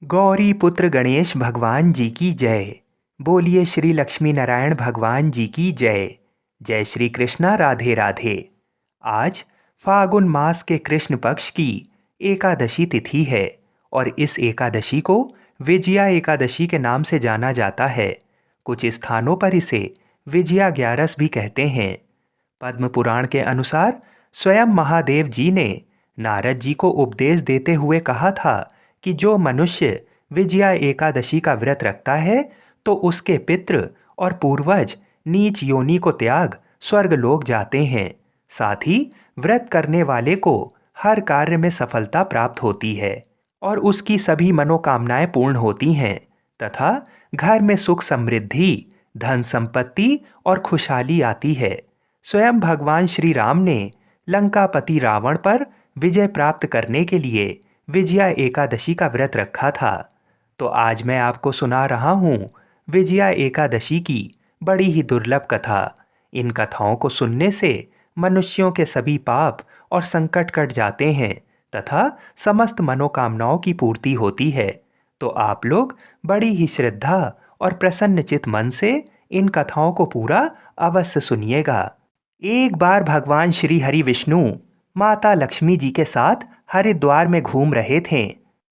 गौरी पुत्र गणेश भगवान जी की जय। बोलिए श्री लक्ष्मी नारायण भगवान जी की जय। जय श्री कृष्णा, राधे राधे। आज फागुन मास के कृष्ण पक्ष की एकादशी तिथि है और इस एकादशी को विजया एकादशी के नाम से जाना जाता है। कुछ स्थानों पर इसे विजया ग्यारस भी कहते हैं। पद्म पुराण के अनुसार स्वयं महादेव जी ने नारद जी को उपदेश देते हुए कहा था कि जो मनुष्य विजया एकादशी का व्रत रखता है तो उसके पितृ और पूर्वज नीच योनि को त्याग स्वर्गलोक जाते हैं। साथ ही व्रत करने वाले को हर कार्य में सफलता प्राप्त होती है और उसकी सभी मनोकामनाएं पूर्ण होती हैं तथा घर में सुख समृद्धि, धन संपत्ति और खुशहाली आती है। स्वयं भगवान श्री राम ने लंकापति रावण पर विजय प्राप्त करने के लिए विजया एकादशी का व्रत रखा था। तो आज मैं आपको सुना रहा हूँ विजया एकादशी की बड़ी ही दुर्लभ कथा। इन कथाओं को सुनने से मनुष्यों के सभी पाप और संकट कट जाते हैं तथा समस्त मनोकामनाओं की पूर्ति होती है। तो आप लोग बड़ी ही श्रद्धा और प्रसन्नचित मन से इन कथाओं को पूरा अवश्य सुनिएगा। एक बार भगवान श्री हरि विष्णु माता लक्ष्मी जी के साथ हरिद्वार में घूम रहे थे।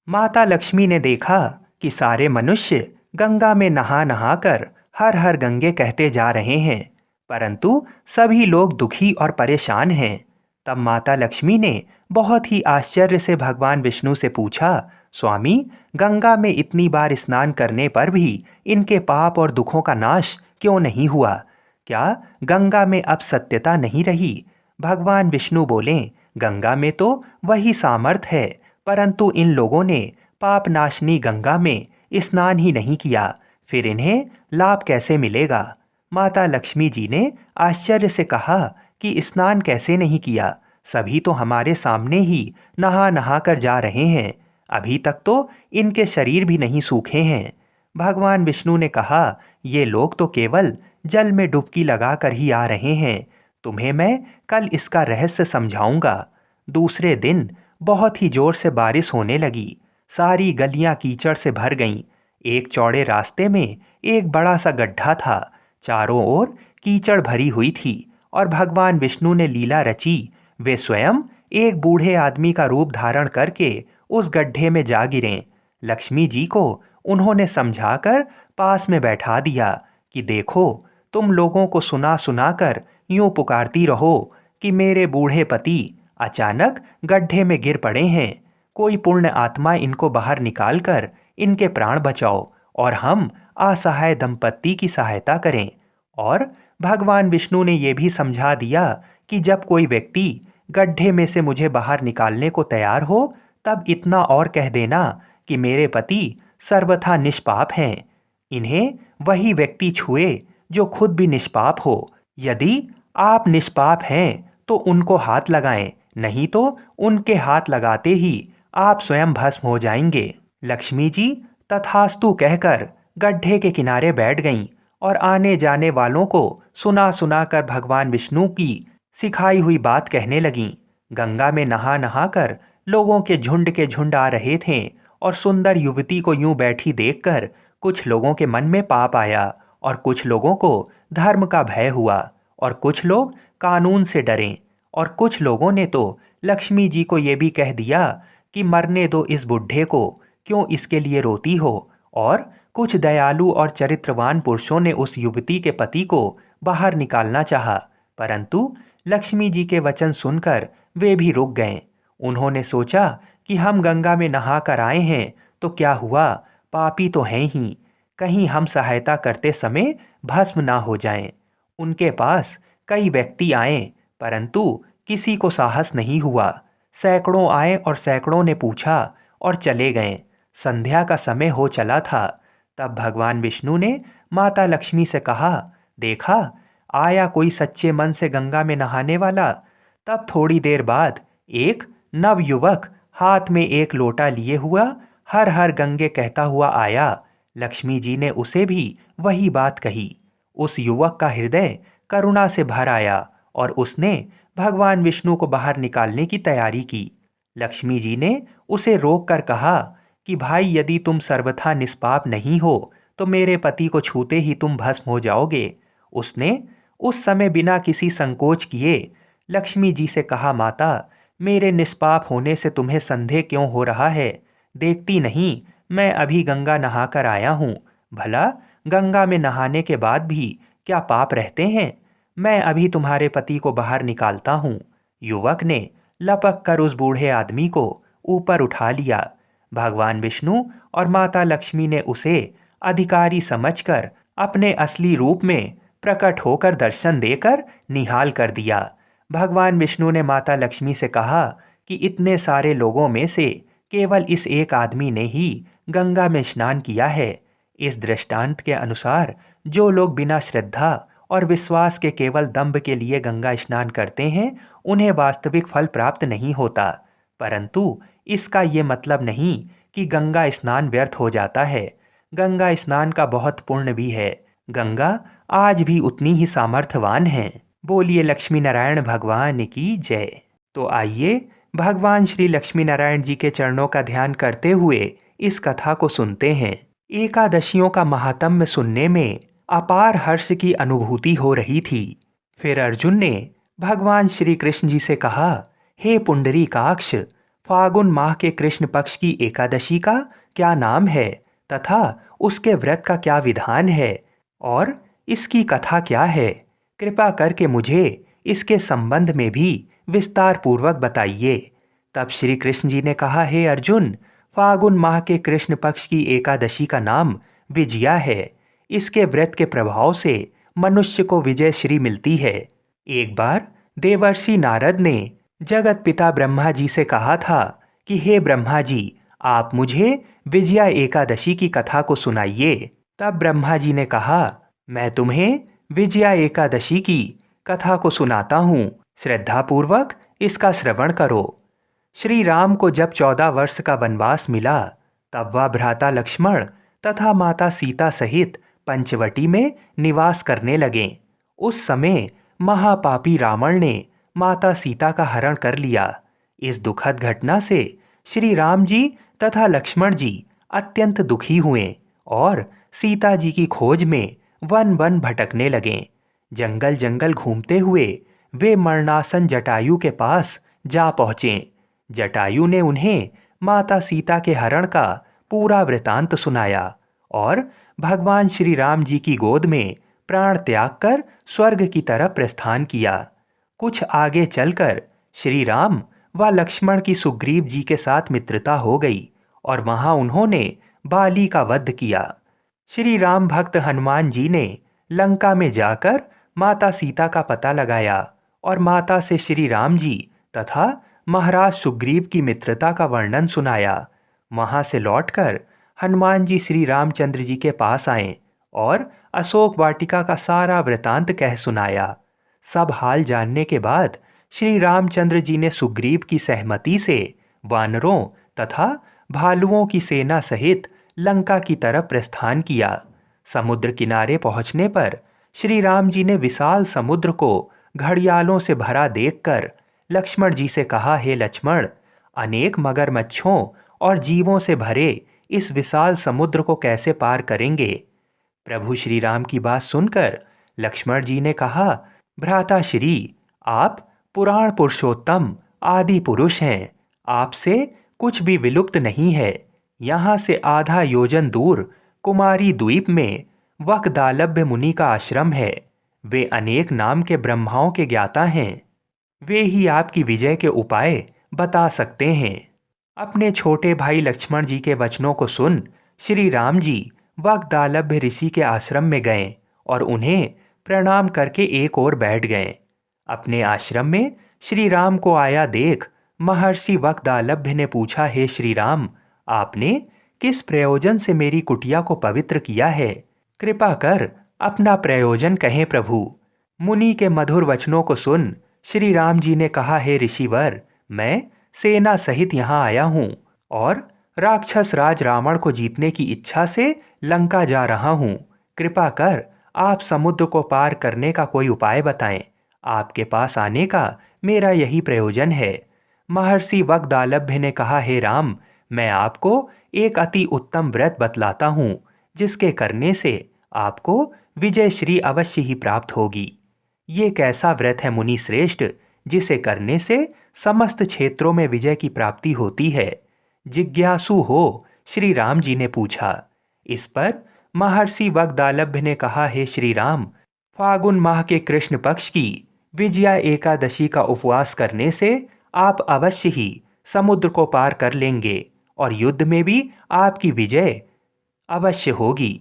माता लक्ष्मी ने देखा कि सारे मनुष्य गंगा में नहा नहा कर हर हर गंगे कहते जा रहे हैं, परंतु सभी लोग दुखी और परेशान हैं। तब माता लक्ष्मी ने बहुत ही आश्चर्य से भगवान विष्णु से पूछा, स्वामी, गंगा में इतनी बार स्नान करने पर भी इनके पाप और दुखों का नाश क्यों नहीं हुआ? क्या गंगा में अब सत्यता नहीं रही? भगवान विष्णु बोले, गंगा में तो वही सामर्थ है, परंतु इन लोगों ने पाप नाशनी गंगा में स्नान ही नहीं किया, फिर इन्हें लाभ कैसे मिलेगा? माता लक्ष्मी जी ने आश्चर्य से कहा कि स्नान कैसे नहीं किया? सभी तो हमारे सामने ही नहा नहा कर जा रहे हैं, अभी तक तो इनके शरीर भी नहीं सूखे हैं। भगवान विष्णु ने कहा, ये लोग तो केवल जल में डुबकी लगा कर ही आ रहे हैं, तुम्हें मैं कल इसका रहस्य समझाऊंगा। दूसरे दिन बहुत ही जोर से बारिश होने लगी। सारी गलियां कीचड़ से भर गईं। एक चौड़े रास्ते में एक बड़ा सा गड्ढा था। चारों ओर कीचड़ भरी हुई थी और भगवान विष्णु ने लीला रची। वे स्वयं एक बूढ़े आदमी का रूप धारण करके उस गड्ढे में जा गिरे। लक्ष्मी जी को उन्होंने समझाकर पास में बैठा दिया कि देखो, तुम लोगों को सुना सुना कर यूं पुकारती रहो कि मेरे बूढ़े पति अचानक गड्ढे में गिर पड़े हैं, कोई पुण्य आत्मा इनको बाहर निकाल कर इनके प्राण बचाओ और हम असहाय दंपत्ति की सहायता करें। और भगवान विष्णु ने यह भी समझा दिया कि जब कोई व्यक्ति गड्ढे में से मुझे बाहर निकालने को तैयार हो तब इतना और कह देना कि मेरे पति सर्वथा निष्पाप हैं। इन्हें वही व्यक्ति छुए जो खुद भी निष्पाप हो। यदि आप निष्पाप हैं तो उनको हाथ लगाएं, नहीं तो उनके हाथ लगाते ही आप स्वयं भस्म हो जाएंगे। लक्ष्मी जी तथास्तु कहकर गड्ढे के किनारे बैठ गईं और आने जाने वालों को सुना सुना कर भगवान विष्णु की सिखाई हुई बात कहने लगीं। गंगा में नहा नहा कर लोगों के झुंड आ रहे थे और सुंदर युवती को यूं बैठी देखकर कुछ लोगों के मन में पाप आया और कुछ लोगों को धर्म का भय हुआ और कुछ लोग कानून से डरे और कुछ लोगों ने तो लक्ष्मी जी को ये भी कह दिया कि मरने दो इस बुढ़े को, क्यों इसके लिए रोती हो। और कुछ दयालु और चरित्रवान पुरुषों ने उस युवती के पति को बाहर निकालना चाहा, परंतु लक्ष्मी जी के वचन सुनकर वे भी रुक गए। उन्होंने सोचा कि हम गंगा में नहा कर आए हैं तो क्या हुआ, पापी तो हैं ही, कहीं हम सहायता करते समय भस्म ना हो जाएं। उनके पास कई व्यक्ति आए, परंतु किसी को साहस नहीं हुआ। सैकड़ों आए और सैकड़ों ने पूछा और चले गए। संध्या का समय हो चला था। तब भगवान विष्णु ने माता लक्ष्मी से कहा, देखा, आया कोई सच्चे मन से गंगा में नहाने वाला। तब थोड़ी देर बाद एक नवयुवक हाथ में एक लोटा लिए हुआ हर हर गंगे कहता हुआ आया। लक्ष्मी जी ने उसे भी वही बात कही। उस युवक का हृदय करुणा से भर आया और उसने भगवान विष्णु को बाहर निकालने की तैयारी की। लक्ष्मी जी ने उसे रोक कर कहा कि भाई यदि तुम सर्वथा निष्पाप नहीं हो तो मेरे पति को छूते ही तुम भस्म हो जाओगे। उसने उस समय बिना किसी संकोच किए लक्ष्मी जी से कहा, माता, मेरे निष्पाप होने से तुम्हें संदेह क्यों हो रहा है? देखती नहीं मैं अभी गंगा नहाकर आया हूँ। भला गंगा में नहाने के बाद भी क्या पाप रहते हैं? मैं अभी तुम्हारे पति को बाहर निकालता हूँ। युवक ने लपक कर उस बूढ़े आदमी को ऊपर उठा लिया। भगवान विष्णु और माता लक्ष्मी ने उसे अधिकारी समझकर अपने असली रूप में प्रकट होकर दर्शन देकर निहाल कर दिया। भगवान विष्णु ने माता लक्ष्मी से कहा कि इतने सारे लोगों में से केवल इस एक आदमी ने ही गंगा में स्नान किया है। इस दृष्टांत के अनुसार जो लोग बिना श्रद्धा और विश्वास के केवल दंभ के लिए गंगा स्नान करते हैं उन्हें वास्तविक फल प्राप्त नहीं होता। परंतु इसका ये मतलब नहीं कि गंगा स्नान व्यर्थ हो जाता है। गंगा स्नान का बहुत पुण्य भी है। गंगा आज भी उतनी ही सामर्थ्यवान है। बोलिए लक्ष्मी नारायण भगवान की जय। तो आइए भगवान श्री लक्ष्मी नारायण जी के चरणों का ध्यान करते हुए इस कथा को सुनते हैं। एकादशियों का महात्म्य सुनने में अपार हर्ष की अनुभूति हो रही थी। फिर अर्जुन ने भगवान श्री कृष्ण जी से कहा, हे पुंडरीकाक्ष, फागुन माह के कृष्ण पक्ष की एकादशी का क्या नाम है तथा उसके व्रत का क्या विधान है और इसकी कथा क्या है? कृपा करके मुझे इसके संबंध में भी विस्तार पूर्वक बताइए। तब श्री कृष्ण जी ने कहा, हे अर्जुन, फागुन माह के कृष्ण पक्ष की एकादशी का नाम विजया है। इसके व्रत के प्रभाव से मनुष्य को विजय श्री मिलती है। एक बार देवर्षि नारद ने जगत पिता ब्रह्मा जी से कहा था कि हे ब्रह्मा जी, आप मुझे विजया एकादशी की कथा को सुनाइए। तब ब्रह्मा जी ने कहा, मैं तुम्हें विजया एकादशी की कथा को सुनाता हूँ, श्रद्धापूर्वक इसका श्रवण करो। श्री राम को जब 14 वर्ष का वनवास मिला तब वह भ्राता लक्ष्मण तथा माता सीता सहित पंचवटी में निवास करने लगे। उस समय महापापी रावण ने माता सीता का हरण कर लिया। इस दुखद घटना से श्री राम जी तथा लक्ष्मण जी अत्यंत दुखी हुए और सीता जी की खोज में वन वन भटकने लगे। जंगल जंगल घूमते हुए वे मरणासन जटायु के पास जा पहुँचे। जटायु ने उन्हें माता सीता के हरण का पूरा वृतांत सुनाया और भगवान श्री राम जी की गोद में प्राण त्याग कर स्वर्ग की तरफ प्रस्थान किया। कुछ आगे चलकर श्री राम व लक्ष्मण की सुग्रीव जी के साथ मित्रता हो गई और वहां उन्होंने बाली का वध किया। श्री राम भक्त हनुमान जी ने लंका में जाकर माता सीता का पता लगाया और माता से श्री राम जी तथा महाराज सुग्रीव की मित्रता का वर्णन सुनाया। वहां से लौटकर हनुमान जी श्री रामचंद्र जी के पास आए और अशोक वाटिका का सारा वृतांत कह सुनाया। सब हाल जानने के बाद श्री रामचंद्र जी ने सुग्रीव की सहमति से वानरों तथा भालुओं की सेना सहित लंका की तरफ प्रस्थान किया। समुद्र किनारे पहुंचने पर श्री राम जी ने विशाल समुद्र को घड़ियालों से भरा देखकर लक्ष्मण जी से कहा, हे लक्ष्मण, अनेक मगरमच्छों और जीवों से भरे इस विशाल समुद्र को कैसे पार करेंगे? प्रभु श्री राम की बात सुनकर लक्ष्मण जी ने कहा, भ्राता श्री, आप पुराण पुरुषोत्तम आदि पुरुष हैं। आपसे कुछ भी विलुप्त नहीं है। यहाँ से आधा योजन दूर कुमारी द्वीप में वकदालभ्य मुनि का आश्रम है। वे अनेक नाम के ब्रह्माओं के ज्ञाता हैं। वे ही आपकी विजय के उपाय बता सकते हैं। अपने छोटे भाई लक्ष्मण जी के वचनों को सुन श्री राम जी वकदालभ्य ऋषि के आश्रम में गए और उन्हें प्रणाम करके एक ओर बैठ गए। अपने आश्रम में श्री राम को आया देख महर्षि वकदालभ्य ने पूछा, हे श्री राम, आपने किस प्रयोजन से मेरी कुटिया को पवित्र किया है? कृपा कर अपना प्रयोजन कहें प्रभु। मुनि के मधुर वचनों को सुन श्री राम जी ने कहा, हे ऋषिवर, मैं सेना सहित यहाँ आया हूँ और राक्षस राज रावण को जीतने की इच्छा से लंका जा रहा हूँ। कृपा कर आप समुद्र को पार करने का कोई उपाय बताएं। आपके पास आने का मेरा यही प्रयोजन है। महर्षि वकदालभ्य ने कहा, हे राम, मैं आपको एक अति उत्तम व्रत बतलाता हूँ, जिसके करने से आपको विजय श्री अवश्य ही प्राप्त होगी। ये कैसा व्रत है मुनि श्रेष्ठ, जिसे करने से समस्त क्षेत्रों में विजय की प्राप्ति होती है? जिज्ञासु हो श्री राम जी ने पूछा। इस पर महर्षि वग्दालभ्य ने कहा, हे श्री राम, फागुन माह के कृष्ण पक्ष की विजया एकादशी का उपवास करने से आप अवश्य ही समुद्र को पार कर लेंगे और युद्ध में भी आपकी विजय अवश्य होगी।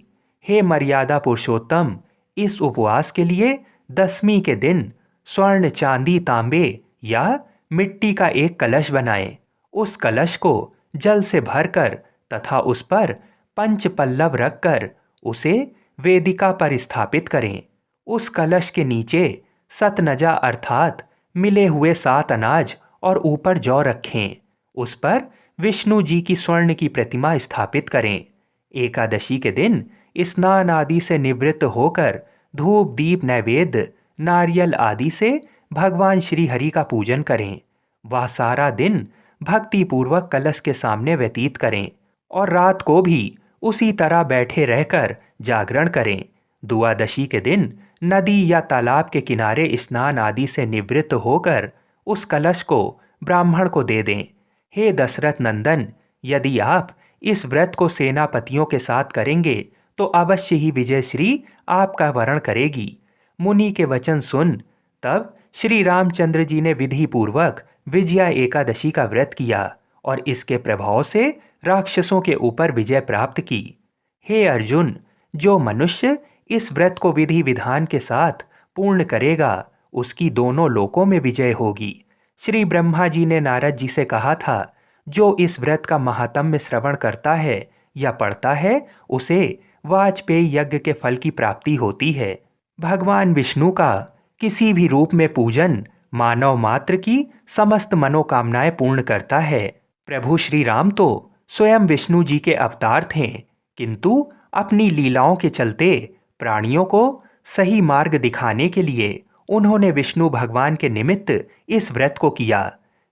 हे मर्यादा पुरुषोत्तम, इस उपवास के लिए दसवीं के दिन स्वर्ण, चांदी, तांबे या मिट्टी का एक कलश बनाएं। उस कलश को जल से भरकर तथा उस पर पंच पल्लव रखकर उसे वेदिका पर स्थापित करें। उस कलश के नीचे सतनजा अर्थात मिले हुए 7 अनाज और ऊपर जौ रखें। उस पर विष्णु जी की स्वर्ण की प्रतिमा स्थापित करें। एकादशी के दिन स्नान आदि से निवृत्त होकर धूप, दीप, नैवेद्य, नारियल आदि से भगवान श्री हरि का पूजन करें। वह सारा दिन भक्ति पूर्वक कलश के सामने व्यतीत करें और रात को भी उसी तरह बैठे रहकर जागरण करें। द्वादशी के दिन नदी या तालाब के किनारे स्नान आदि से निवृत्त होकर उस कलश को ब्राह्मण को दे दें। हे दशरथ नंदन, यदि आप इस व्रत को सेनापतियों के साथ करेंगे तो अवश्य ही विजयश्री आपका वरण करेगी। मुनि के वचन सुन तब श्री रामचंद्र जी ने विधि पूर्वक विजया एकादशी का व्रत किया और इसके प्रभाव से राक्षसों के ऊपर विजय प्राप्त की। हे अर्जुन, जो मनुष्य इस व्रत को विधि विधान के साथ पूर्ण करेगा उसकी दोनों लोकों में विजय होगी। श्री ब्रह्मा जी ने नारद जी से कहा था, जो इस व्रत का महात्म्य श्रवण करता है या पढ़ता है उसे वाजपेयी यज्ञ के फल की प्राप्ति होती है। भगवान विष्णु का किसी भी रूप में पूजन मानव मात्र की समस्त मनोकामनाएं पूर्ण करता है। प्रभु श्री राम तो स्वयं विष्णु जी के अवतार थे, किंतु अपनी लीलाओं के चलते प्राणियों को सही मार्ग दिखाने के लिए उन्होंने विष्णु भगवान के निमित्त इस व्रत को किया।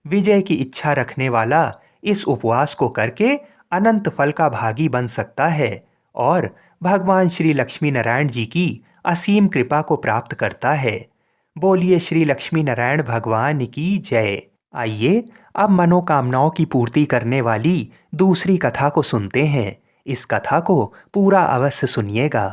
विजय की इच्छा रखने वाला इस उपवास को करके अनंत फल का भागी बन सकता है और भगवान श्री लक्ष्मी नारायण जी की असीम कृपा को प्राप्त करता है। बोलिए श्री लक्ष्मी नारायण भगवान की जय। आइए अब मनोकामनाओं की पूर्ति करने वाली दूसरी कथा को सुनते हैं। इस कथा को पूरा अवश्य सुनिएगा।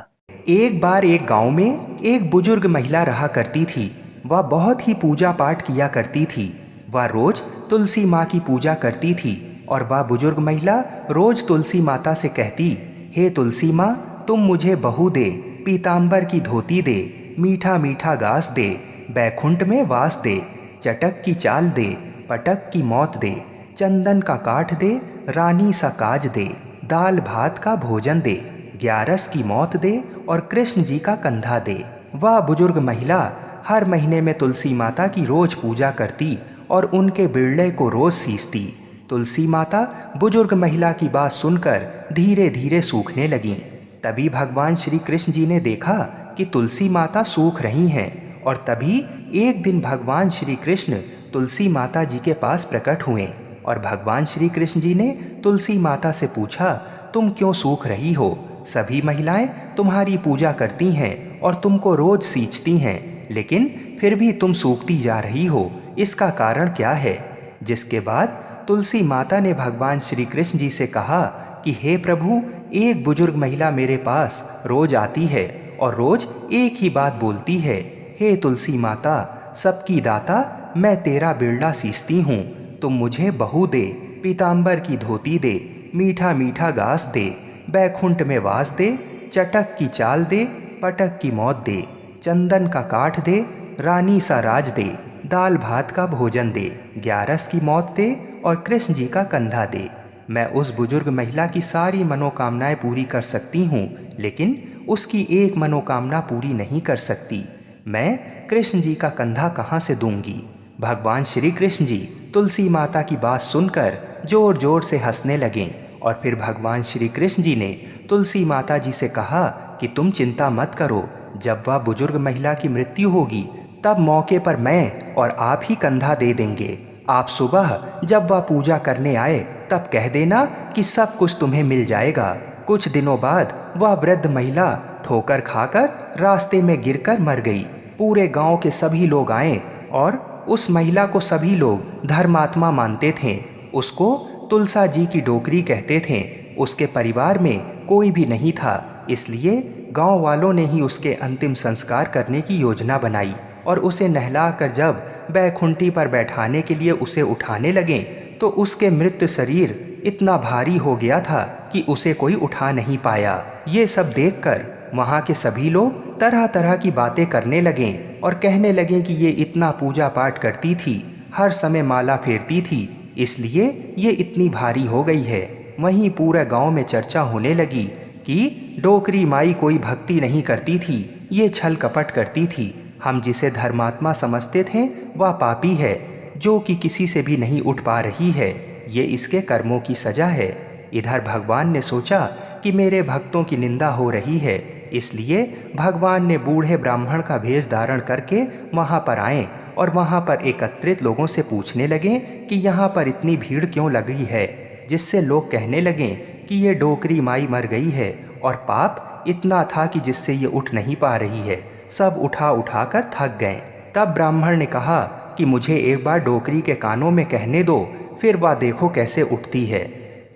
एक बार एक गांव में एक बुजुर्ग महिला रहा करती थी। वह बहुत ही पूजा पाठ किया करती थी। वह रोज तुलसी माँ की पूजा करती थी और वह बुजुर्ग महिला रोज तुलसी माता से कहती, हे तुलसी माँ, तुम मुझे बहू दे, पीताम्बर की धोती दे, मीठा मीठा घास दे, बैकुंठ में वास दे, चटक की चाल दे, पटक की मौत दे, चंदन का काठ दे, रानी सा काज दे, दाल भात का भोजन दे, 11 की मौत दे और कृष्ण जी का कंधा दे। वह बुजुर्ग महिला हर महीने में तुलसी माता की रोज पूजा करती और उनके बिरले को रोज सींचती। तुलसी माता बुजुर्ग महिला की बात सुनकर धीरे धीरे सूखने लगीं। तभी भगवान श्री कृष्ण जी ने देखा कि तुलसी माता सूख रही हैं और तभी एक दिन भगवान श्री कृष्ण तुलसी माता जी के पास प्रकट हुए और भगवान श्री कृष्ण जी ने तुलसी माता से पूछा, तुम क्यों सूख रही हो? सभी महिलाएं तुम्हारी पूजा करती हैं और तुमको रोज सींचती हैं, लेकिन फिर भी तुम सूखती जा रही हो, इसका कारण क्या है? जिसके बाद तुलसी माता ने भगवान श्री कृष्ण जी से कहा कि हे प्रभु, एक बुजुर्ग महिला मेरे पास रोज आती है और रोज एक ही बात बोलती है, हे तुलसी माता, सबकी दाता, मैं तेरा बिरला सींचती हूँ, तुम मुझे बहू दे, पीताम्बर की धोती दे, मीठा मीठा घास दे, बैकुंठ में वास दे, चटक की चाल दे, पटक की मौत दे, चंदन का काठ दे, रानी सा राज दे, दाल भात का भोजन दे, 11 की मौत दे और कृष्ण जी का कंधा दे। मैं उस बुजुर्ग महिला की सारी मनोकामनाएं पूरी कर सकती हूँ, लेकिन उसकी एक मनोकामना पूरी नहीं कर सकती। मैं कृष्ण जी का कंधा कहाँ से दूंगी? भगवान श्री कृष्ण जी तुलसी माता की बात सुनकर जोर जोर से हंसने लगे और फिर भगवान श्री कृष्ण जी ने तुलसी माता जी से कहा कि तुम चिंता मत करो, जब वह बुजुर्ग महिला की मृत्यु होगी तब मौके पर मैं और आप ही कंधा दे देंगे। आप सुबह जब वह पूजा करने आए तब कह देना कि सब कुछ तुम्हें मिल जाएगा। कुछ दिनों बाद वह वृद्ध महिला ठोकर खाकर रास्ते में गिरकर मर गई। पूरे गांव के सभी लोग आए और उस महिला को सभी लोग धर्मात्मा मानते थे। उसको तुलसा जी की डोकरी कहते थे। उसके परिवार में कोई भी नहीं था, इसलिए गांव वालों ने ही उसके अंतिम संस्कार करने की योजना बनाई और उसे नहलाकर जब बैकुंठी पर बैठाने के लिए उसे उठाने लगे तो उसके मृत शरीर इतना भारी हो गया था कि उसे कोई उठा नहीं पाया। ये सब देखकर वहाँ के सभी लोग तरह तरह की बातें करने लगे और कहने लगे कि ये इतना पूजा पाठ करती थी, हर समय माला फेरती थी, इसलिए ये इतनी भारी हो गई है। वहीं पूरे गांव में चर्चा होने लगी कि डोकरी माई कोई भक्ति नहीं करती थी, ये छल कपट करती थी। हम जिसे धर्मात्मा समझते थे वह पापी है, जो कि किसी से भी नहीं उठ पा रही है। ये इसके कर्मों की सजा है। इधर भगवान ने सोचा कि मेरे भक्तों की निंदा हो रही है, इसलिए भगवान ने बूढ़े ब्राह्मण का भेष धारण करके वहाँ पर आए और वहाँ पर एकत्रित लोगों से पूछने लगे कि यहाँ पर इतनी भीड़ क्यों लगी है, जिससे लोग कहने लगे कि ये डोकरी माई मर गई है और पाप इतना था कि जिससे ये उठ नहीं पा रही है। सब उठा उठा कर थक गए। तब ब्राह्मण ने कहा कि मुझे एक बार डोकरी के कानों में कहने दो, फिर वह देखो कैसे उठती है।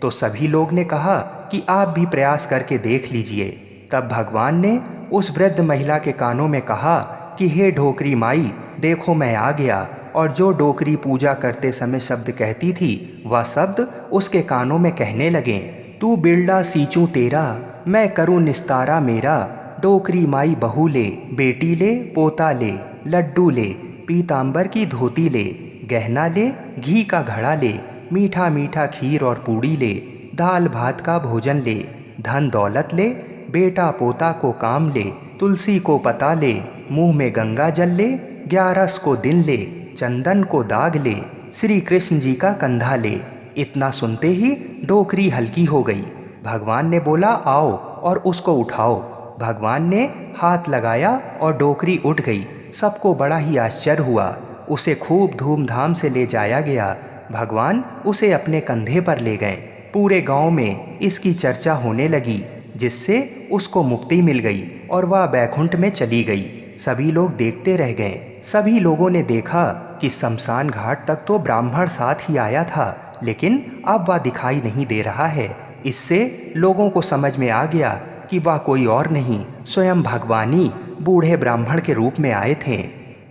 तो सभी लोग ने कहा कि आप भी प्रयास करके देख लीजिए। तब भगवान ने उस वृद्ध महिला के कानों में कहा कि हे डोकरी माई, देखो मैं आ गया। और जो डोकरी पूजा करते समय शब्द कहती थी वह शब्द उसके कानों में कहने लगे, तू बिरला सींचूं तेरा, मैं करूं निस्तारा मेरा। डोकरी माई बहू ले, बेटी ले, पोता ले, लड्डू ले, पीतांबर की धोती ले, गहना ले, घी का घड़ा ले, मीठा मीठा खीर और पूड़ी ले, दाल भात का भोजन ले, धन दौलत ले, बेटा पोता को काम ले, तुलसी को पता ले, मुंह में गंगा जल ले, 11 को दिन ले, चंदन को दाग ले, श्री कृष्ण जी का कंधा ले। इतना सुनते ही डोकरी हल्की हो गई। भगवान ने बोला आओ और उसको उठाओ। भगवान ने हाथ लगाया और डोकरी उठ गई। सबको बड़ा ही आश्चर्य हुआ। उसे खूब धूमधाम से ले जाया गया। भगवान उसे अपने कंधे पर ले गए। पूरे गांव में इसकी चर्चा होने लगी, जिससे उसको मुक्ति मिल गई और वह बैकुंठ में चली गई। सभी लोग देखते रह गए। सभी लोगों ने देखा कि शमशान घाट तक तो ब्राह्मण साथ ही आया था, लेकिन अब वह दिखाई नहीं दे रहा है। इससे लोगों को समझ में आ गया कि वह कोई और नहीं, स्वयं भगवान ही बूढ़े ब्राह्मण के रूप में आए थे।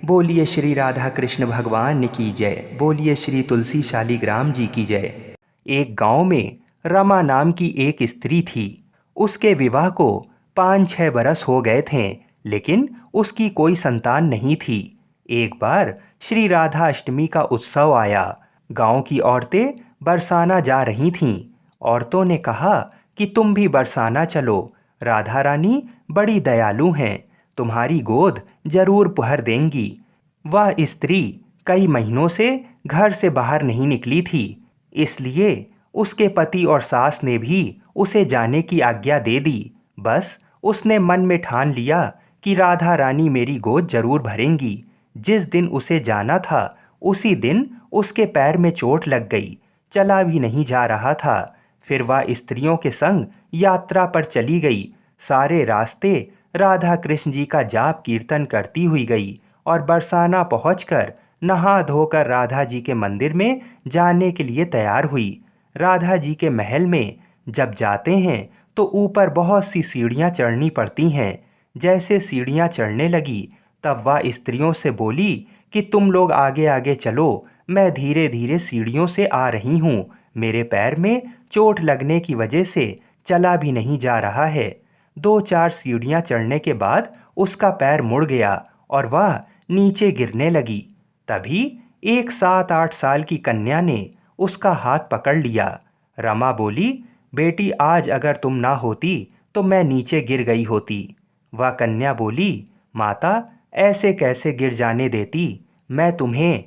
बोलिए श्री राधा कृष्ण भगवान की जय। बोलिए श्री तुलसी शालिग्राम जी की जय। एक गांव में रमा नाम की एक स्त्री थी। उसके विवाह को 5-6 बरस हो गए थे, लेकिन उसकी कोई संतान नहीं थी। एक बार श्री राधा अष्टमी का उत्सव आया। गांव की औरतें बरसाना जा रही थीं। औरतों ने कहा कि तुम भी बरसाना चलो, राधा रानी बड़ी दयालु हैं, तुम्हारी गोद जरूर भर देंगी। वह स्त्री कई महीनों से घर से बाहर नहीं निकली थी, इसलिए उसके पति और सास ने भी उसे जाने की आज्ञा दे दी। बस उसने मन में ठान लिया कि राधा रानी मेरी गोद जरूर भरेंगी। जिस दिन उसे जाना था उसी दिन उसके पैर में चोट लग गई, चला भी नहीं जा रहा था। फिर वह स्त्रियों के संग यात्रा पर चली गई। सारे रास्ते राधा कृष्ण जी का जाप कीर्तन करती हुई गई और बरसाना पहुंचकर नहा धोकर राधा जी के मंदिर में जाने के लिए तैयार हुई। राधा जी के महल में जब जाते हैं तो ऊपर बहुत सी सीढ़ियाँ चढ़नी पड़ती हैं। जैसे सीढ़ियाँ चढ़ने लगी तब वह स्त्रियों से बोली कि तुम लोग आगे आगे चलो, मैं धीरे धीरे सीढ़ियों से आ रही हूँ। मेरे पैर में चोट लगने की वजह से चला भी नहीं जा रहा है। 2-4 सीढ़ियाँ चढ़ने के बाद उसका पैर मुड़ गया और वह नीचे गिरने लगी। तभी एक 7-8 साल की कन्या ने उसका हाथ पकड़ लिया। रमा बोली, बेटी आज अगर तुम ना होती तो मैं नीचे गिर गई होती। वह कन्या बोली, माता ऐसे कैसे गिर जाने देती मैं तुम्हें।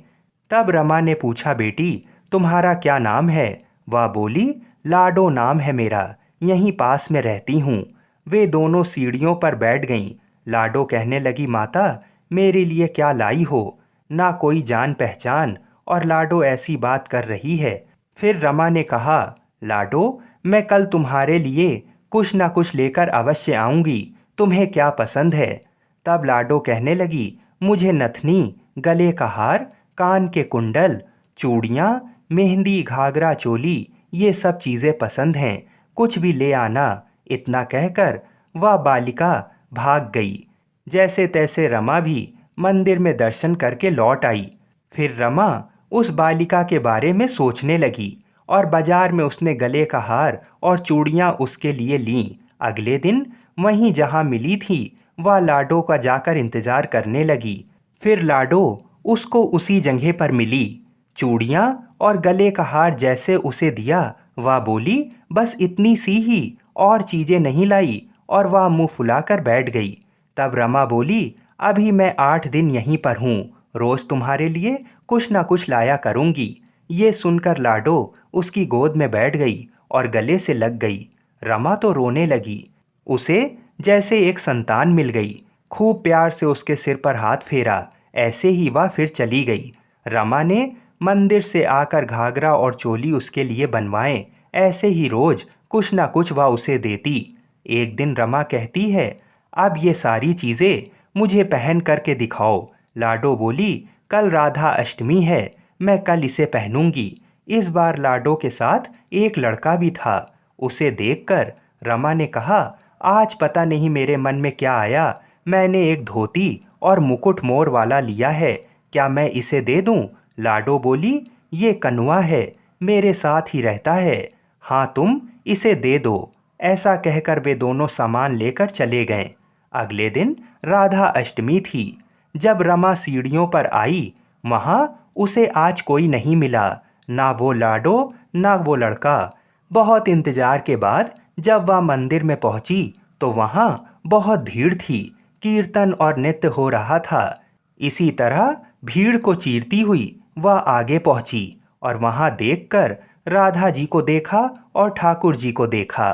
तब रमा ने पूछा, बेटी तुम्हारा क्या नाम है? वह बोली, लाडो नाम है मेरा, यहीं पास में रहती हूँ। वे दोनों सीढ़ियों पर बैठ गईं। लाडो कहने लगी, माता मेरे लिए क्या लाई हो? ना कोई जान पहचान और लाडो ऐसी बात कर रही है। फिर रमा ने कहा, लाडो, मैं कल तुम्हारे लिए कुछ ना कुछ लेकर अवश्य आऊंगी, तुम्हें क्या पसंद है? तब लाडो कहने लगी, मुझे नथनी, गले का हार, कान के कुंडल, चूड़ियाँ, मेहंदी, घाघरा, चोली, ये सब चीज़ें पसंद हैं, कुछ भी ले आना। इतना कहकर वह बालिका भाग गई। जैसे तैसे रमा भी मंदिर में दर्शन करके लौट आई। फिर रमा उस बालिका के बारे में सोचने लगी और बाजार में उसने गले का हार और चूड़ियाँ उसके लिए लीं। अगले दिन वहीं जहाँ मिली थी वह लाडो का जाकर इंतजार करने लगी। फिर लाडो उसको उसी जगह पर मिली। चूड़ियाँ और गले का हार जैसे उसे दिया, वह बोली, बस इतनी सी ही, और चीज़ें नहीं लाई, और वह मुंह फुलाकर बैठ गई। तब रमा बोली, अभी मैं 8 दिन यहीं पर हूँ, रोज़ तुम्हारे लिए कुछ ना कुछ लाया करूँगी। ये सुनकर लाडो उसकी गोद में बैठ गई और गले से लग गई। रमा तो रोने लगी। उसे जैसे एक संतान मिल गई। खूब प्यार से उसके सिर पर हाथ फेरा। ऐसे ही वह फिर चली गई। रमा ने मंदिर से आकर घाघरा और चोली उसके लिए बनवाए। ऐसे ही रोज कुछ ना कुछ वह उसे देती। एक दिन रमा कहती है, अब ये सारी चीज़ें मुझे पहन करके दिखाओ। लाडो बोली, कल राधा अष्टमी है, मैं कल इसे पहनूंगी। इस बार लाडो के साथ एक लड़का भी था। उसे देखकर रमा ने कहा, आज पता नहीं मेरे मन में क्या आया, मैंने एक धोती और मुकुट मोर वाला लिया है, क्या मैं इसे दे दूं? लाडो बोली, ये कनुआ है, मेरे साथ ही रहता है, हाँ तुम इसे दे दो। ऐसा कहकर वे दोनों सामान लेकर चले गए। अगले दिन राधा अष्टमी थी। जब रमा सीढ़ियों पर आई, वहाँ उसे आज कोई नहीं मिला, ना वो लाडो ना वो लड़का। बहुत इंतजार के बाद जब वह मंदिर में पहुंची तो वहाँ बहुत भीड़ थी। कीर्तन और नृत्य हो रहा था। इसी तरह भीड़ को चीरती हुई वह आगे पहुंची और वहां देखकर राधा जी को देखा और ठाकुर जी को देखा।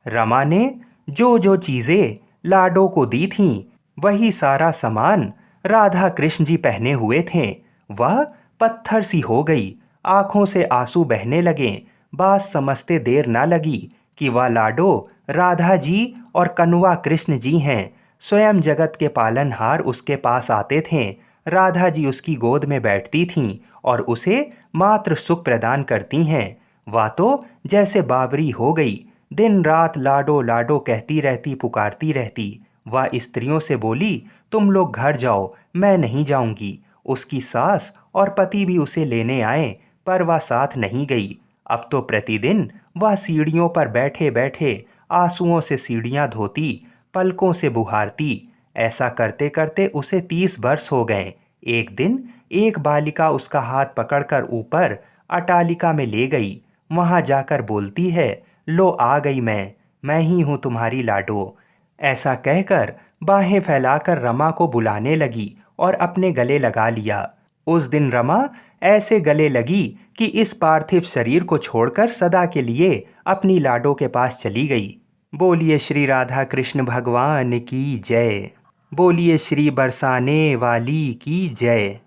रमा ने जो जो चीजें लाडो को दी थीं, वही सारा सामान राधा कृष्ण जी पहने हुए थे। वह पत्थर सी हो गई, आंखों से आंसू बहने लगे। बात समझते देर ना लगी कि वह लाडो राधा जी और कनुआ कृष्ण जी हैं। स्वयं जगत के पालनहार उसके पास आते थे। राधा जी उसकी गोद में बैठती थीं और उसे मात्र सुख प्रदान करती हैं। वह तो जैसे बावरी हो गई, दिन रात लाडो लाडो कहती रहती, पुकारती रहती। वह स्त्रियों से बोली, तुम लोग घर जाओ, मैं नहीं जाऊंगी। उसकी सास और पति भी उसे लेने आए, पर वह साथ नहीं गई। अब तो प्रतिदिन वह सीढ़ियों पर बैठे बैठे आंसुओं से सीढ़ियां धोती, पलकों से बुहारती। ऐसा करते करते उसे 30 वर्ष हो गए। एक दिन एक बालिका उसका हाथ पकड़कर ऊपर अटालिका में ले गई। वहां जाकर बोलती है, लो आ गई मैं ही हूँ तुम्हारी लाडो। ऐसा कहकर बाहें फैलाकर रमा को बुलाने लगी और अपने गले लगा लिया। उस दिन रमा ऐसे गले लगी कि इस पार्थिव शरीर को छोड़कर सदा के लिए अपनी लाडो के पास चली गई। बोलिए श्री राधा कृष्ण भगवान की जय। बोलिए श्री बरसाने वाली की जय।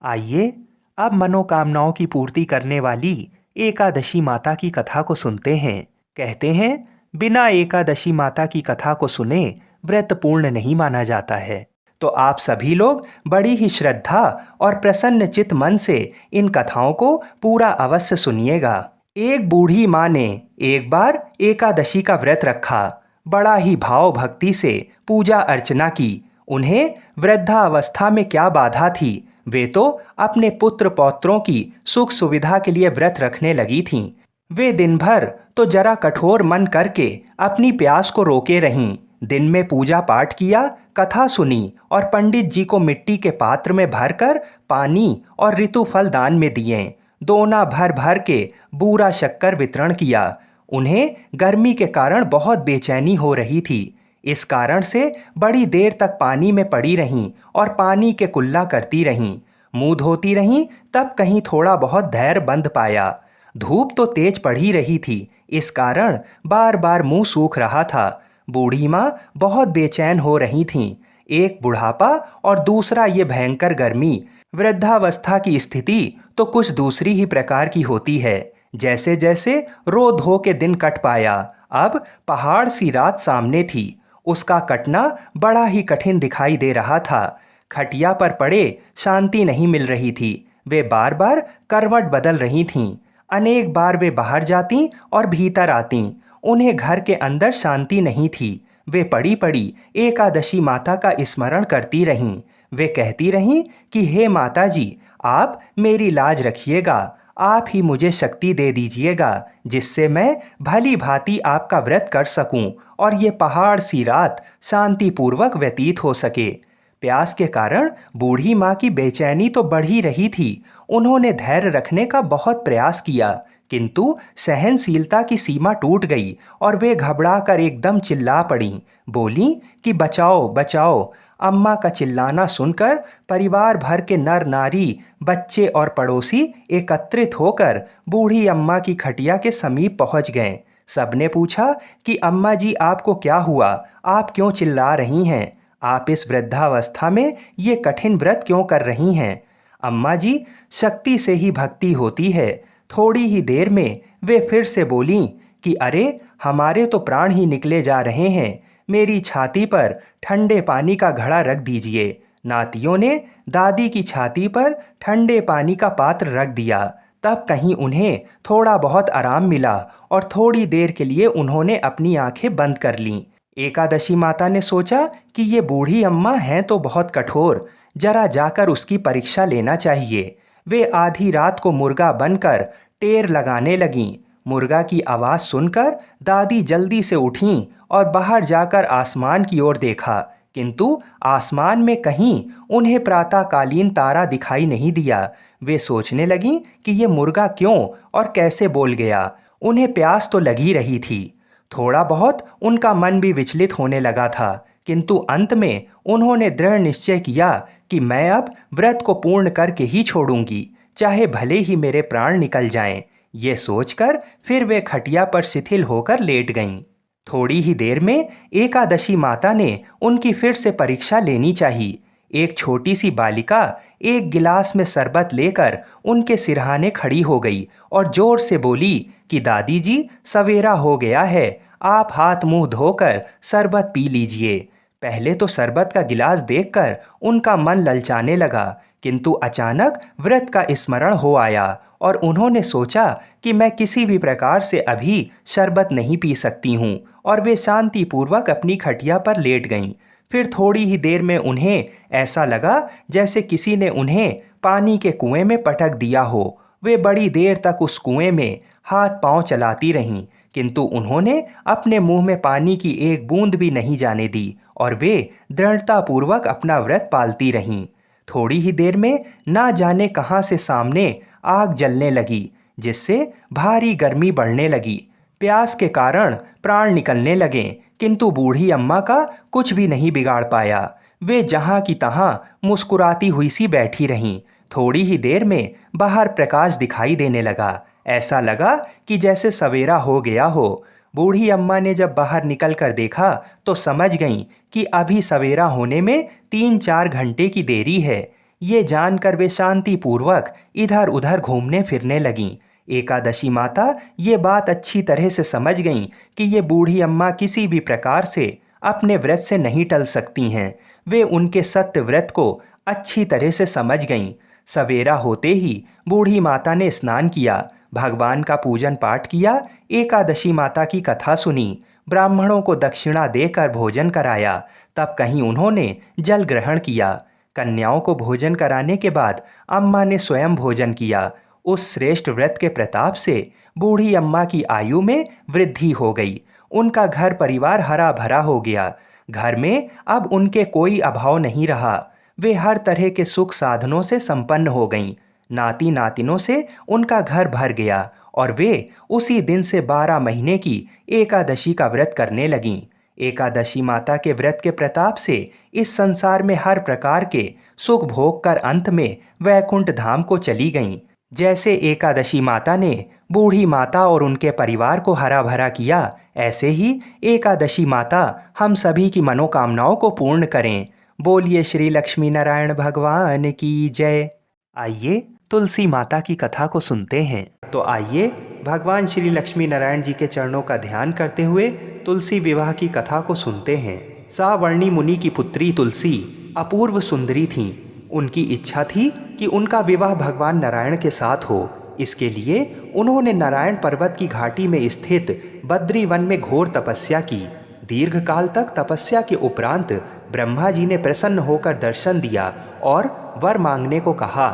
आइए अब मनोकामनाओं की पूर्ति करने वाली एकादशी माता की कथा को सुनते हैं। कहते हैं, बिना एकादशी माता की कथा को सुने व्रत पूर्ण नहीं माना जाता है। तो आप सभी लोग बड़ी ही श्रद्धा और प्रसन्न चित मन से इन कथाओं को पूरा अवश्य सुनिएगा। एक बूढ़ी माँ ने एक बार एकादशी का व्रत रखा। बड़ा ही भाव भक्ति से पूजा अर्चना की। उन्हें वृद्धावस्था में क्या बाधा थी, वे तो अपने पुत्र पौत्रों की सुख सुविधा के लिए व्रत रखने लगी थीं। वे दिन भर तो जरा कठोर मन करके अपनी प्यास को रोके रहीं। दिन में पूजा पाठ किया, कथा सुनी और पंडित जी को मिट्टी के पात्र में भरकर पानी और ऋतुफल दान में दिए। दोना भर भर के बूरा शक्कर वितरण किया। उन्हें गर्मी के कारण बहुत बेचैनी हो रही थी। इस कारण से बड़ी देर तक पानी में पड़ी रहीं और पानी के कुल्ला करती रहीं। मुंह धोती रहीं, तब कहीं थोड़ा बहुत धैर्य बंध पाया। धूप तो तेज पड़ ही रही थी, इस कारण बार बार मुंह सूख रहा था। बूढ़ी माँ बहुत बेचैन हो रही थीं। एक बुढ़ापा और दूसरा ये भयंकर गर्मी। वृद्धावस्था की स्थिति तो कुछ दूसरी ही प्रकार की होती है। जैसे जैसे रो धो के दिन कट पाया, अब पहाड़ सी रात सामने थी। उसका कटना बड़ा ही कठिन दिखाई दे रहा था। खटिया पर पड़े शांति नहीं मिल रही थी। वे बार बार करवट बदल रही थीं। अनेक बार वे बाहर जातीं और भीतर आतीं। उन्हें घर के अंदर शांति नहीं थी। वे पड़ी पड़ी एकादशी माता का स्मरण करती रहीं। वे कहती रहीं कि हे माता जी, आप मेरी लाज रखिएगा, आप ही मुझे शक्ति दे दीजिएगा जिससे मैं भली भांति आपका व्रत कर सकूं और ये पहाड़ सी रात शांतिपूर्वक व्यतीत हो सके। प्यास के कारण बूढ़ी माँ की बेचैनी तो बढ़ ही रही थी। उन्होंने धैर्य रखने का बहुत प्रयास किया, किंतु सहनशीलता की सीमा टूट गई और वे घबराकर एकदम चिल्ला पड़ीं। बोलीं कि बचाओ बचाओ। अम्मा का चिल्लाना सुनकर परिवार भर के नर नारी, बच्चे और पड़ोसी एकत्रित होकर बूढ़ी अम्मा की खटिया के समीप पहुंच गए। सबने पूछा कि अम्मा जी, आपको क्या हुआ? आप क्यों चिल्ला रही हैं? आप इस वृद्धावस्था में ये कठिन व्रत क्यों कर रही हैं? अम्मा जी, शक्ति से ही भक्ति होती है। थोड़ी ही देर में वे फिर से बोलीं कि अरे, हमारे तो प्राण ही निकले जा रहे हैं। मेरी छाती पर ठंडे पानी का घड़ा रख दीजिए। नातियों ने दादी की छाती पर ठंडे पानी का पात्र रख दिया। तब कहीं उन्हें थोड़ा बहुत आराम मिला और थोड़ी देर के लिए उन्होंने अपनी आंखें बंद कर लीं। एकादशी माता ने सोचा कि ये बूढ़ी अम्मा हैं तो बहुत कठोर, जरा जाकर उसकी परीक्षा लेना चाहिए। वे आधी रात को मुर्गा बनकर टेर लगाने लगीं। मुर्गा की आवाज़ सुनकर दादी जल्दी से उठीं और बाहर जाकर आसमान की ओर देखा, किंतु आसमान में कहीं उन्हें प्रातःकालीन तारा दिखाई नहीं दिया। वे सोचने लगीं कि ये मुर्गा क्यों और कैसे बोल गया। उन्हें प्यास तो लगी रही थी। थोड़ा बहुत उनका मन भी विचलित होने लगा था, किंतु अंत में उन्होंने दृढ़ निश्चय किया कि मैं अब व्रत को पूर्ण करके ही छोड़ूंगी, चाहे भले ही मेरे प्राण निकल जाएं। ये सोचकर फिर वे खटिया पर शिथिल होकर लेट गईं। थोड़ी ही देर में एकादशी माता ने उनकी फिर से परीक्षा लेनी चाहिए। एक छोटी सी बालिका एक गिलास में शरबत लेकर उनके सिरहाने खड़ी हो गई और जोर से बोली कि दादी जी, सवेरा हो गया है, आप हाथ मुंह धोकर शरबत पी लीजिए। पहले तो शरबत का गिलास देखकर उनका मन ललचाने लगा, किंतु अचानक व्रत का स्मरण हो आया और उन्होंने सोचा कि मैं किसी भी प्रकार से अभी शरबत नहीं पी सकती हूँ, और वे शांतिपूर्वक अपनी खटिया पर लेट गईं। फिर थोड़ी ही देर में उन्हें ऐसा लगा जैसे किसी ने उन्हें पानी के कुएं में पटक दिया हो। वे बड़ी देर तक उस कुएं में हाथ पांव चलाती रहीं, किंतु उन्होंने अपने मुंह में पानी की एक बूंद भी नहीं जाने दी और वे दृढ़तापूर्वक अपना व्रत पालती रहीं। थोड़ी ही देर में ना जाने कहाँ से सामने आग जलने लगी, जिससे भारी गर्मी बढ़ने लगी। प्यास के कारण प्राण निकलने लगे, किंतु बूढ़ी अम्मा का कुछ भी नहीं बिगाड़ पाया। वे जहाँ की तहाँ मुस्कुराती हुई सी बैठी रहीं। थोड़ी ही देर में बाहर प्रकाश दिखाई देने लगा। ऐसा लगा कि जैसे सवेरा हो गया हो। बूढ़ी अम्मा ने जब बाहर निकल कर देखा तो समझ गईं कि अभी सवेरा होने में 3-4 घंटे की देरी है। ये जानकर वे शांतिपूर्वक इधर उधर घूमने फिरने लगीं। एकादशी माता ये बात अच्छी तरह से समझ गईं कि ये बूढ़ी अम्मा किसी भी प्रकार से अपने व्रत से नहीं टल सकती हैं। वे उनके सत्य व्रत को अच्छी तरह से समझ गईं। सवेरा होते ही बूढ़ी माता ने स्नान किया, भगवान का पूजन पाठ किया, एकादशी माता की कथा सुनी, ब्राह्मणों को दक्षिणा देकर भोजन कराया। तब कहीं उन्होंने जल ग्रहण किया। कन्याओं को भोजन कराने के बाद अम्मा ने स्वयं भोजन किया। उस श्रेष्ठ व्रत के प्रताप से बूढ़ी अम्मा की आयु में वृद्धि हो गई। उनका घर परिवार हरा भरा हो गया। घर में अब उनके कोई अभाव नहीं रहा। वे हर तरह के सुख साधनों से संपन्न हो गईं। नाती नातिनों से उनका घर भर गया और वे उसी दिन से 12 महीने की एकादशी का व्रत करने लगीं। एकादशी माता के व्रत के प्रताप से इस संसार में हर प्रकार के सुख भोग कर अंत में वैकुंठ धाम को चली गईं। जैसे एकादशी माता ने बूढ़ी माता और उनके परिवार को हरा भरा किया, ऐसे ही एकादशी माता हम सभी की मनोकामनाओं को पूर्ण करें। बोलिए श्री लक्ष्मी नारायण भगवान की जय। आइए तुलसी माता की कथा को सुनते हैं। तो आइए भगवान श्री लक्ष्मी नारायण जी के चरणों का ध्यान करते हुए तुलसी विवाह की कथा को सुनते हैं। सावर्णी मुनि की पुत्री तुलसी अपूर्व सुंदरी थीं। उनकी इच्छा थी कि उनका विवाह भगवान नारायण के साथ हो। इसके लिए उन्होंने नारायण पर्वत की घाटी में स्थित बद्री वन में घोर तपस्या की। दीर्घ काल तक तपस्या के उपरांत ब्रह्मा जी ने प्रसन्न होकर दर्शन दिया और वर मांगने को कहा।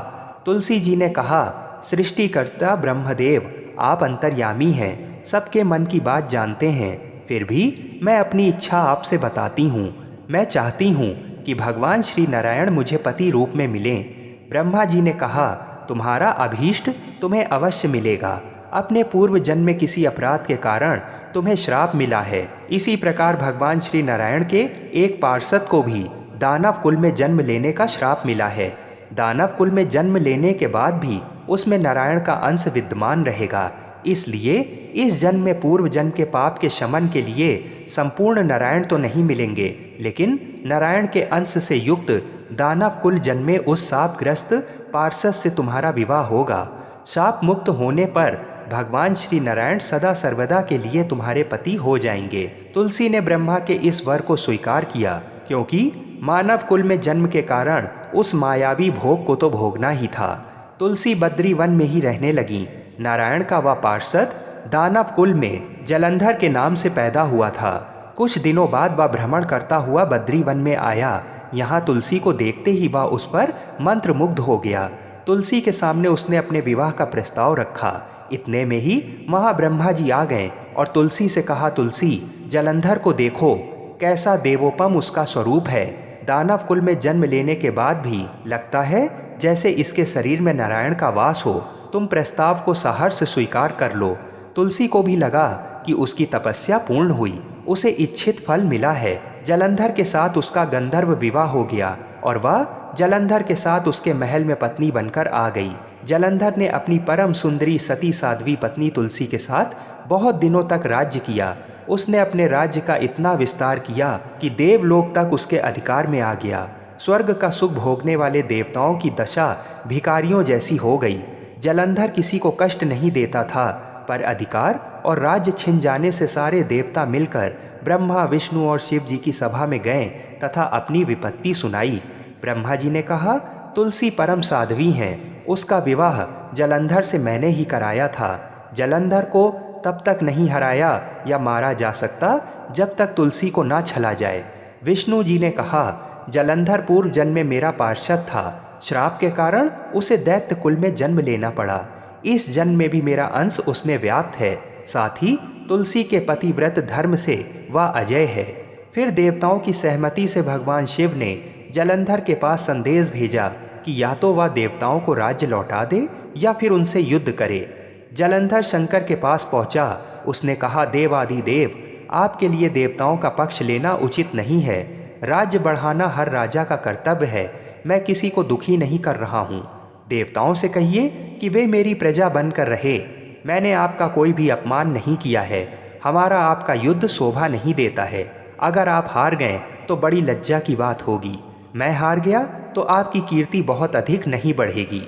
तुलसी जी ने कहा, सृष्टिकर्ता ब्रह्मदेव, आप अंतर्यामी हैं, सबके मन की बात जानते हैं। फिर भी मैं अपनी इच्छा आपसे बताती हूँ। मैं चाहती हूँ कि भगवान श्री नारायण मुझे पति रूप में मिलें। ब्रह्मा जी ने कहा, तुम्हारा अभीष्ट तुम्हें अवश्य मिलेगा। अपने पूर्व जन्म में किसी अपराध के कारण तुम्हें श्राप मिला है। इसी प्रकार भगवान श्री नारायण के एक पार्षद को भी दानव कुल में जन्म लेने का श्राप मिला है। दानव कुल में जन्म लेने के बाद भी उसमें नारायण का अंश विद्यमान रहेगा। इसलिए इस जन्म में पूर्व जन्म के पाप के शमन के लिए संपूर्ण नारायण तो नहीं मिलेंगे, लेकिन नारायण के अंश से युक्त दानव कुल जन्मे उस शापग्रस्त पार्षद से तुम्हारा विवाह होगा। शाप मुक्त होने पर भगवान श्री नारायण सदा सर्वदा के लिए तुम्हारे पति हो जाएंगे। तुलसी ने ब्रह्मा के इस वर को स्वीकार किया, क्योंकि मानव कुल में जन्म के कारण उस मायावी भोग को तो भोगना ही था। तुलसी बद्री वन में ही रहने लगी। नारायण का वह पार्षद दानव कुल में जलंधर के नाम से पैदा हुआ था। कुछ दिनों बाद वह भ्रमण करता हुआ बद्री वन में आया। यहाँ तुलसी को देखते ही वह उस पर मंत्रमुग्ध हो गया। तुलसी के सामने उसने अपने विवाह का प्रस्ताव रखा। इतने में ही वहाँ ब्रह्मा जी आ गए और तुलसी से कहा, तुलसी, जलंधर को देखो, कैसा देवोपम उसका स्वरूप है। दानव कुल में जन्म लेने के बाद भी लगता है जैसे इसके शरीर में नारायण का वास हो। तुम प्रस्ताव को सहर्ष स्वीकार कर लो। तुलसी को भी लगा कि उसकी तपस्या पूर्ण हुई, उसे इच्छित फल मिला है। जलंधर के साथ उसका गंधर्व विवाह हो गया और वह जलंधर के साथ उसके महल में पत्नी बनकर आ गई। जलंधर ने अपनी परम सुंदरी सती साध्वी पत्नी तुलसी के साथ बहुत दिनों तक राज्य किया। उसने अपने राज्य का इतना विस्तार किया कि देवलोक तक उसके अधिकार में आ गया। स्वर्ग का सुख भोगने वाले देवताओं की दशा भिखारियों जैसी हो गई। जलंधर किसी को कष्ट नहीं देता था, पर अधिकार और राज्य छिन जाने से सारे देवता मिलकर ब्रह्मा, विष्णु और शिव जी की सभा में गए तथा अपनी विपत्ति सुनाई। ब्रह्मा जी ने कहा, तुलसी परम साध्वी हैं, उसका विवाह जलंधर से मैंने ही कराया था। जलंधर को तब तक नहीं हराया या मारा जा सकता जब तक तुलसी को ना छला जाए। विष्णु जी ने कहा, जलंधर पूर्व जन्म में मेरा पार्षद था। श्राप के कारण उसे दैत्य कुल में जन्म लेना पड़ा। इस जन्म में भी मेरा अंश उसमें व्याप्त है। साथ ही तुलसी के पतिव्रत धर्म से वह अजय है। फिर देवताओं की सहमति से भगवान शिव ने जलंधर के पास संदेश भेजा कि या तो वह देवताओं को राज्य लौटा दे या फिर उनसे युद्ध करे। जलंधर शंकर के पास पहुंचा। उसने कहा, देवाधिदेव, आपके लिए देवताओं का पक्ष लेना उचित नहीं है। राज्य बढ़ाना हर राजा का कर्तव्य है। मैं किसी को दुखी नहीं कर रहा हूँ। देवताओं से कहिए कि वे मेरी प्रजा बनकर रहे। मैंने आपका कोई भी अपमान नहीं किया है। हमारा आपका युद्ध शोभा नहीं देता है। अगर आप हार गए तो बड़ी लज्जा की बात होगी। मैं हार गया तो आपकी कीर्ति बहुत अधिक नहीं बढ़ेगी।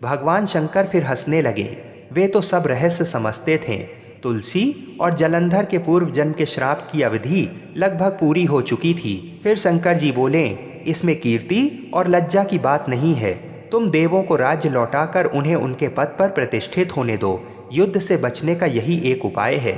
भगवान शंकर फिर हंसने लगे। वे तो सब रहस्य समझते थे। तुलसी और जलंधर के पूर्व जन्म के श्राप की अवधि लगभग पूरी हो चुकी थी। फिर शंकर जी बोले, इसमें कीर्ति और लज्जा की बात नहीं है। तुम देवों को राज्य लौटाकर उन्हें उनके पद पर प्रतिष्ठित होने दो। युद्ध से बचने का यही एक उपाय है।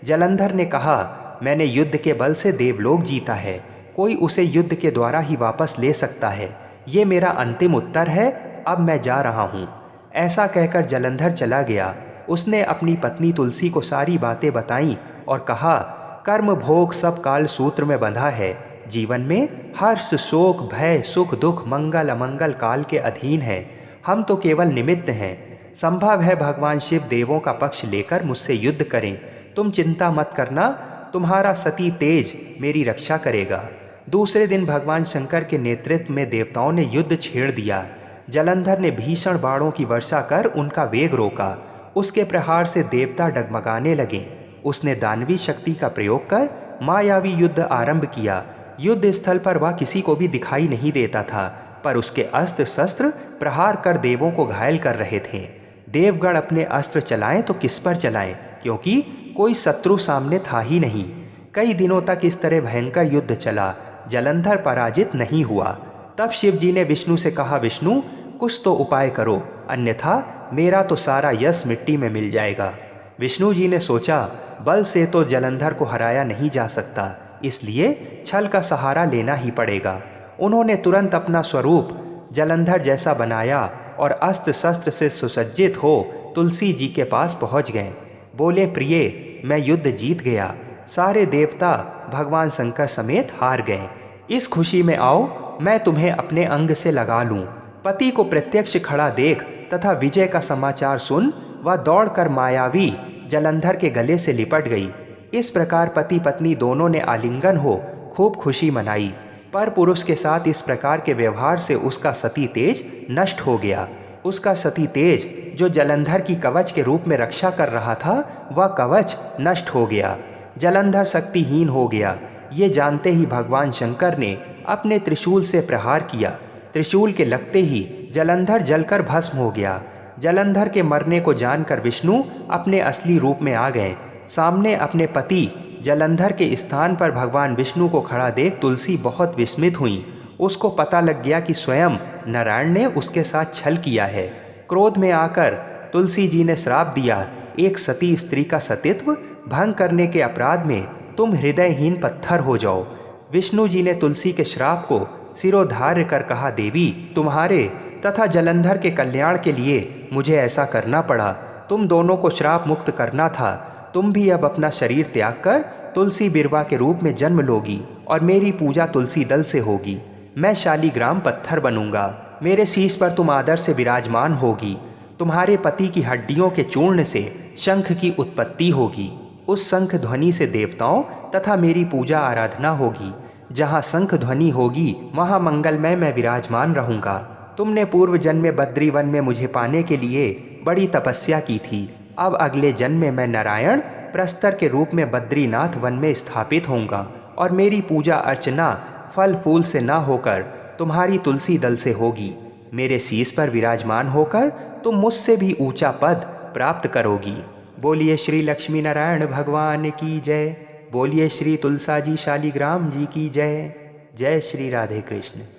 जलंधर ने कहा, मैंने युद्ध के बल से देवलोक जीता है। कोई उसे युद्ध के द्वारा ही वापस ले सकता है। ये मेरा अंतिम उत्तर है। अब मैं जा रहा हूँ। ऐसा कहकर जलंधर चला गया। उसने अपनी पत्नी तुलसी को सारी बातें बताईं और कहा, कर्म भोग सब काल सूत्र में बंधा है। जीवन में हर्ष, शोक, भय, सुख, दुख, मंगल, अमंगल काल के अधीन है। हम तो केवल निमित्त हैं। संभव है भगवान शिव देवों का पक्ष लेकर मुझसे युद्ध करें। तुम चिंता मत करना, तुम्हारा सती तेज मेरी रक्षा करेगा। दूसरे दिन भगवान शंकर के नेतृत्व में देवताओं ने युद्ध छेड़ दिया। जलंधर ने भीषण बाणों की वर्षा कर उनका वेग रोका। उसके प्रहार से देवता डगमगाने लगे। उसने दानवी शक्ति का प्रयोग कर मायावी युद्ध आरंभ किया। युद्ध स्थल पर वह किसी को भी दिखाई नहीं देता था, पर उसके अस्त्र शस्त्र प्रहार कर देवों को घायल कर रहे थे। देवगण अपने अस्त्र चलाएं तो किस पर चलाएं, क्योंकि कोई शत्रु सामने था ही नहीं। कई दिनों तक इस तरह भयंकर युद्ध चला, जलंधर पराजित नहीं हुआ। तब शिव जी ने विष्णु से कहा, विष्णु कुछ तो उपाय करो, अन्यथा मेरा तो सारा यश मिट्टी में मिल जाएगा। विष्णु जी ने सोचा, बल से तो जलंधर को हराया नहीं जा सकता, इसलिए छल का सहारा लेना ही पड़ेगा। उन्होंने तुरंत अपना स्वरूप जलंधर जैसा बनाया और अस्त्र शस्त्र से सुसज्जित हो तुलसी जी के पास पहुंच गए। बोले, प्रिय, मैं युद्ध जीत गया। सारे देवता भगवान शंकर समेत हार गए। इस खुशी में आओ, मैं तुम्हें अपने अंग से लगा लूं। पति को प्रत्यक्ष खड़ा देख तथा विजय का समाचार सुन वह दौड़कर मायावी जलंधर के गले से लिपट गई। इस प्रकार पति पत्नी दोनों ने आलिंगन हो खूब खुशी मनाई। पर पुरुष के साथ इस प्रकार के व्यवहार से उसका सती तेज नष्ट हो गया। उसका सती तेज जो जलंधर की कवच के रूप में रक्षा कर रहा था, वह कवच नष्ट हो गया। जलंधर शक्तिहीन हो गया। ये जानते ही भगवान शंकर ने अपने त्रिशूल से प्रहार किया। त्रिशूल के लगते ही जलंधर जलकर भस्म हो गया। जलंधर के मरने को जानकर विष्णु अपने असली रूप में आ गए। सामने अपने पति जलंधर के स्थान पर भगवान विष्णु को खड़ा देख तुलसी बहुत विस्मित हुई। उसको पता लग गया कि स्वयं नारायण ने उसके साथ छल किया है। क्रोध में आकर तुलसी जी ने श्राप दिया, एक सती स्त्री का सतीत्व भंग करने के अपराध में तुम हृदयहीन पत्थर हो जाओ। विष्णु जी ने तुलसी के श्राप को सिरोधार्य कर कहा, देवी, तुम्हारे तथा जलंधर के कल्याण के लिए मुझे ऐसा करना पड़ा। तुम दोनों को श्राप मुक्त करना था। तुम भी अब अपना शरीर त्याग कर तुलसी बिरवा के रूप में जन्म लोगी और मेरी पूजा तुलसी दल से होगी। मैं शालीग्राम पत्थर बनूंगा। मेरे शीश पर तुम आदर से विराजमान होगी। तुम्हारे पति की हड्डियों के चूर्ण से शंख की उत्पत्ति होगी। उस शंख ध्वनि से देवताओं तथा मेरी पूजा आराधना होगी। जहाँ शंख ध्वनि होगी वहाँ मंगलमय मैं विराजमान रहूँगा। तुमने पूर्व जन्म में बद्रीवन में मुझे पाने के लिए बड़ी तपस्या की थी। अब अगले जन्म में मैं नारायण प्रस्तर के रूप में बद्रीनाथ वन में स्थापित होऊंगा और मेरी पूजा अर्चना फल फूल से न होकर तुम्हारी तुलसी दल से होगी। मेरे शीश पर विराजमान होकर तुम मुझसे भी ऊंचा पद प्राप्त करोगी। बोलिए श्री लक्ष्मी नारायण भगवान की जय। बोलिए श्री तुलसाजी शालीग्राम जी की जय। जय श्री राधे कृष्ण।